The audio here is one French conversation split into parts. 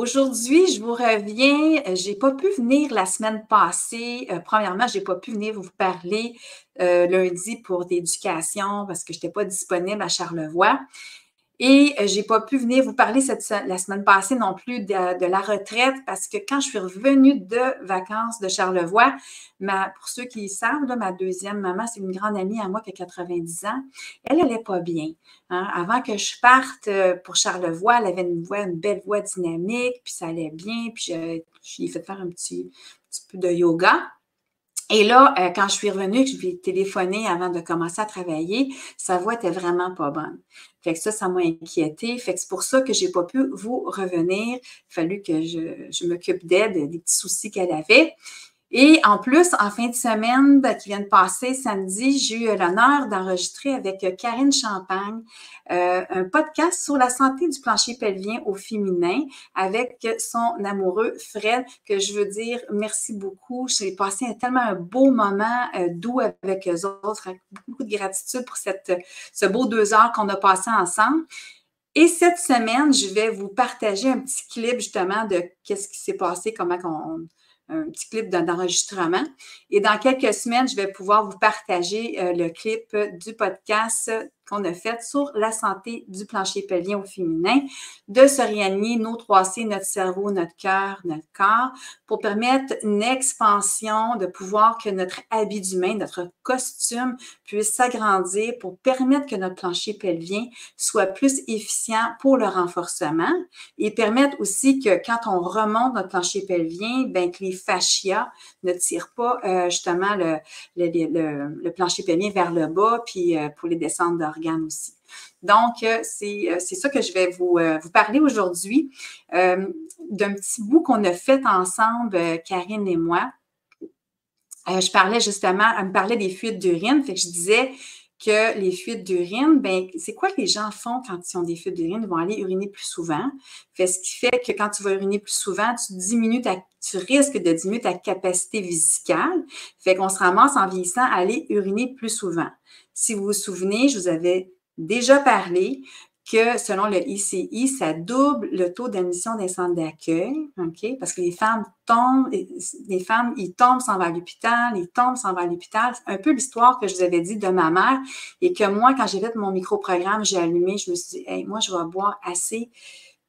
Aujourd'hui, je vous reviens. J'ai pas pu venir la semaine passée. Premièrement, j'ai pas pu venir vous parler lundi pour d'éducation parce que je n'étais pas disponible à Charlevoix. Et j'ai pas pu venir vous parler la semaine passée non plus de la retraite parce que quand je suis revenue de vacances de Charlevoix, pour ceux qui savent, là, ma deuxième maman, c'est une grande amie à moi qui a 90 ans. Elle allait pas bien. Hein. Avant que je parte pour Charlevoix, elle avait une belle voix dynamique, puis ça allait bien, puis je lui ai fait faire un petit peu de yoga. Et là, quand je suis revenue, que je lui ai téléphoné avant de commencer à travailler, sa voix était vraiment pas bonne. Fait que ça m'a inquiétée. Fait que c'est pour ça que j'ai pas pu vous revenir. Il a fallu que je m'occupe d'elle, des petits soucis qu'elle avait. Et en plus, en fin de semaine qui vient de passer, samedi, j'ai eu l'honneur d'enregistrer avec Karine Champagne un podcast sur la santé du plancher pelvien au féminin avec son amoureux Fred, que je veux dire merci beaucoup. J'ai passé tellement un beau moment doux avec eux autres, avec beaucoup de gratitude pour ce beau 2 heures qu'on a passé ensemble. Et cette semaine, je vais vous partager un petit clip justement de qu'est-ce qui s'est passé, un petit clip d'enregistrement. Et dans quelques semaines, je vais pouvoir vous partager le clip du podcast qu'on a fait sur la santé du plancher pelvien au féminin, de se réaligner nos 3C, notre cerveau, notre cœur, notre corps, pour permettre une expansion, de pouvoir que notre habit d'humain, notre costume puisse s'agrandir pour permettre que notre plancher pelvien soit plus efficient pour le renforcement et permettre aussi que quand on remonte notre plancher pelvien, bien que les fascias ne tirent pas justement le plancher pelvien vers le bas, puis pour les descentes d'organes aussi. Donc, c'est ça que je vais vous parler aujourd'hui, d'un petit bout qu'on a fait ensemble, Karine et moi. Je parlais justement, elle me parlait des fuites d'urine, fait que je disais que les fuites d'urine, ben c'est quoi que les gens font quand ils ont des fuites d'urine? Ils vont aller uriner plus souvent. Fait ce qui fait que quand tu vas uriner plus souvent, tu risques de diminuer ta capacité vésicale. Fait qu'on se ramasse en vieillissant à aller uriner plus souvent. Si vous vous souvenez, je vous avais déjà parlé que selon le ICI, ça double le taux d'admission des centres d'accueil, OK? Parce que ils tombent sans aller à l'hôpital, ils tombent sans aller à l'hôpital. C'est un peu l'histoire que je vous avais dit de ma mère et que moi, quand j'ai fait mon micro-programme, j'ai allumé, je me suis dit, hey, moi, je vais boire assez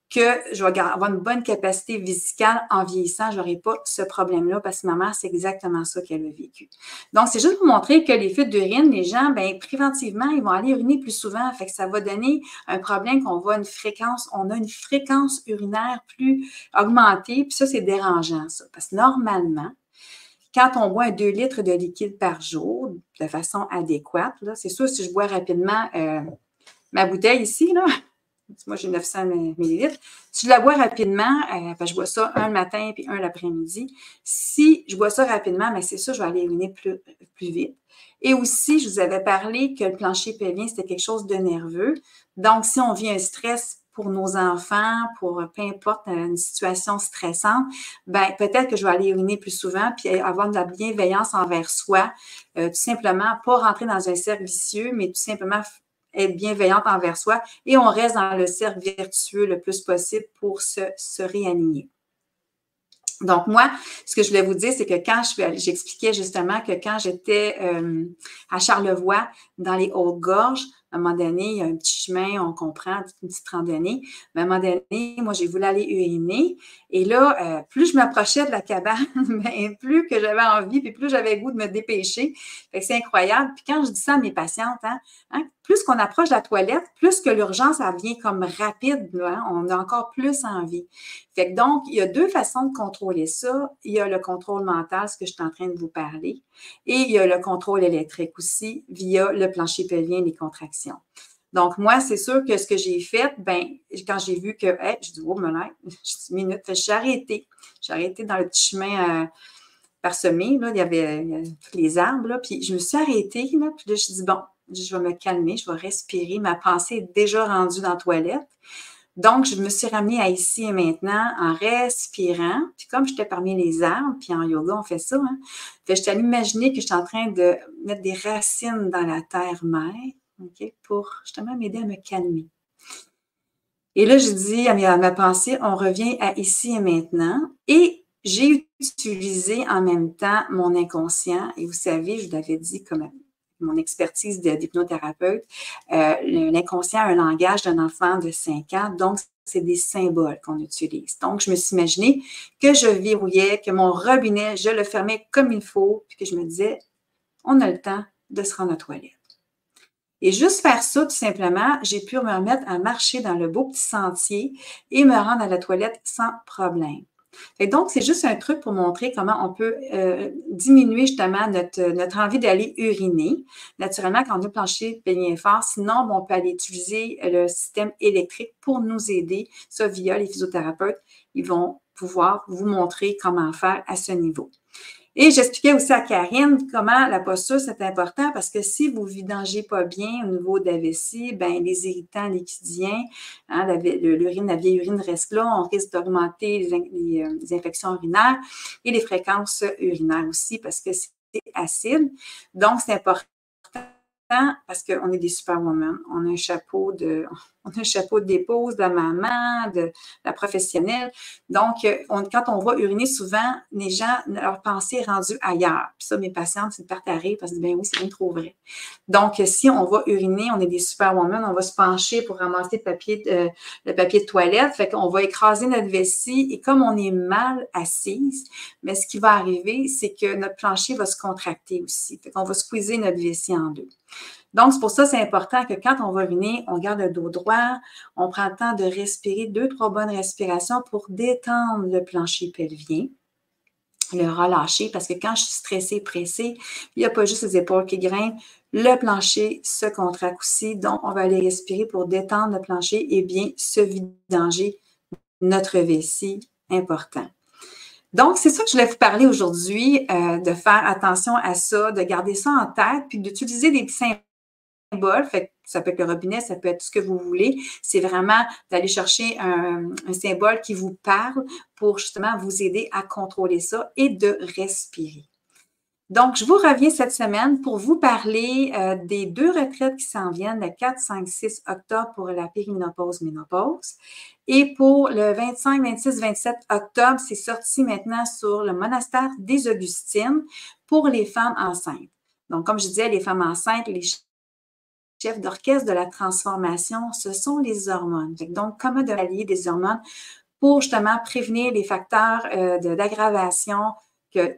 que je vais avoir une bonne capacité vésicale en vieillissant, je n'aurai pas ce problème-là parce que ma mère, c'est exactement ça qu'elle a vécu. Donc, c'est juste pour montrer que les fuites d'urine, les gens, bien, préventivement, ils vont aller uriner plus souvent. Fait que ça va donner un problème on a une fréquence urinaire plus augmentée, puis ça, c'est dérangeant, ça. Parce que normalement, quand on boit 2 litres de liquide par jour de façon adéquate, là, c'est sûr, si je bois rapidement ma bouteille ici, là, moi, j'ai 900 millilitres. Si je la bois rapidement, je bois ça un le matin puis un l'après-midi. Si je bois ça rapidement, bien, c'est sûr, je vais aller uriner plus vite. Et aussi, je vous avais parlé que le plancher pelvien, c'était quelque chose de nerveux. Donc, si on vit un stress pour nos enfants, pour peu importe une situation stressante, ben peut-être que je vais aller uriner plus souvent puis avoir de la bienveillance envers soi. Tout simplement, pas rentrer dans un cercle vicieux, mais tout simplement être bienveillante envers soi et on reste dans le cercle vertueux le plus possible pour se réaligner. Donc, moi, ce que je voulais vous dire, c'est que j'expliquais justement que quand j'étais à Charlevoix, dans les Hautes-Gorges, à un moment donné, il y a un petit chemin, on comprend, une petite randonnée. Mais à un moment donné, moi, j'ai voulu aller uriner. Et là, plus je m'approchais de la cabane, bien, plus que j'avais envie, puis plus j'avais le goût de me dépêcher. Fait que c'est incroyable. Puis quand je dis ça à mes patientes, plus qu'on approche de la toilette, plus que l'urgence, elle vient comme rapide. Là, on a encore plus envie. Fait que donc, il y a 2 façons de contrôler ça. Il y a le contrôle mental, ce que je suis en train de vous parler, et il y a le contrôle électrique aussi via le plancher pelvien et les contractions. Donc, moi, c'est sûr que ce que j'ai fait, ben, quand j'ai vu que, je dis, oh, une minute, j'ai arrêté. J'ai arrêté dans le petit chemin parsemé, là, il y avait tous les arbres, là, puis je me suis arrêtée, là, puis là, je dis, bon, je vais me calmer, je vais respirer. Ma pensée est déjà rendue dans la toilette. Donc, je me suis ramenée à ici et maintenant en respirant. Puis comme j'étais parmi les arbres, puis en yoga, on fait ça, Fait, j'étais allée m'imaginer que j'étais en train de mettre des racines dans la terre-mère, OK, pour justement m'aider à me calmer. Et là, je dis à ma pensée, on revient à ici et maintenant. Et j'ai utilisé en même temps mon inconscient. Et vous savez, je vous l'avais dit comme mon expertise d'hypnothérapeute, l'inconscient a un langage d'un enfant de 5 ans. Donc, c'est des symboles qu'on utilise. Donc, je me suis imaginé que je verrouillais, que mon robinet, je le fermais comme il faut, puis que je me disais, on a le temps de se rendre aux toilettes. Et juste faire ça, tout simplement, j'ai pu me remettre à marcher dans le beau petit sentier et me rendre à la toilette sans problème. Et donc, c'est juste un truc pour montrer comment on peut diminuer justement notre envie d'aller uriner. Naturellement, quand on a le plancher bien fort, sinon, on peut aller utiliser le système électrique pour nous aider. Ça, via les physiothérapeutes, ils vont pouvoir vous montrer comment faire à ce niveau. Et j'expliquais aussi à Karine comment la posture, c'est important parce que si vous ne vidangez pas bien au niveau de la vessie, ben les irritants liquidiens, hein, l'urine, la vieille urine reste là, on risque d'augmenter les infections urinaires et les fréquences urinaires aussi parce que c'est acide. Donc, c'est important parce qu'on est des superwomen. On a un chapeau d'épouse, de la maman, de la professionnelle. Donc, quand on va uriner, souvent, les gens, leur pensée est rendue ailleurs. Puis ça, mes patientes, c'est partent à rire parce que, ben oui, c'est bien trop vrai. Donc, si on va uriner, on est des superwomen, on va se pencher pour ramasser le papier de toilette. Fait qu'on va écraser notre vessie et comme on est mal assise, mais ce qui va arriver, c'est que notre plancher va se contracter aussi. Fait qu'on va squeezer notre vessie en deux. Donc, c'est pour ça que c'est important que quand on va uriner, on garde le dos droit, on prend le temps de respirer 2-3 bonnes respirations pour détendre le plancher pelvien, le relâcher, parce que quand je suis stressée, pressée, il n'y a pas juste les épaules qui grimpent, le plancher se contracte aussi. Donc, on va aller respirer pour détendre le plancher et bien se vidanger notre vessie, important. Donc, c'est ça que je voulais vous parler aujourd'hui, de faire attention à ça, de garder ça en tête, puis d'utiliser des petits symbole, fait que ça peut être le robinet, ça peut être ce que vous voulez. C'est vraiment d'aller chercher un symbole qui vous parle pour justement vous aider à contrôler ça et de respirer. Donc, je vous reviens cette semaine pour vous parler des 2 retraites qui s'en viennent, le 4, 5, 6 octobre pour la périménopause, ménopause. Et pour le 25, 26, 27 octobre, c'est sorti maintenant sur le monastère des Augustines pour les femmes enceintes. Donc, comme je disais, les femmes enceintes, les chef d'orchestre de la transformation, ce sont les hormones. Donc, comment de allier des hormones pour justement prévenir les facteurs d'aggravation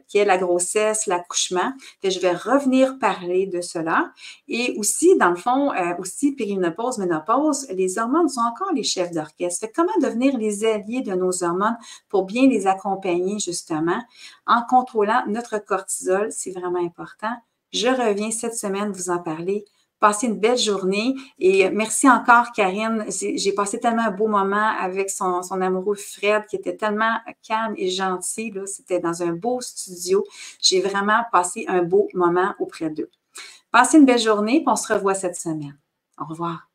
qui est la grossesse, l'accouchement. Je vais revenir parler de cela. Et aussi, dans le fond, aussi périménopause, ménopause, les hormones sont encore les chefs d'orchestre. Comment devenir les alliés de nos hormones pour bien les accompagner justement en contrôlant notre cortisol, c'est vraiment important. Je reviens cette semaine vous en parler. Passez une belle journée et merci encore, Karine. J'ai passé tellement un beau moment avec son amoureux Fred qui était tellement calme et gentil. C'était dans un beau studio. J'ai vraiment passé un beau moment auprès d'eux. Passez une belle journée et on se revoit cette semaine. Au revoir.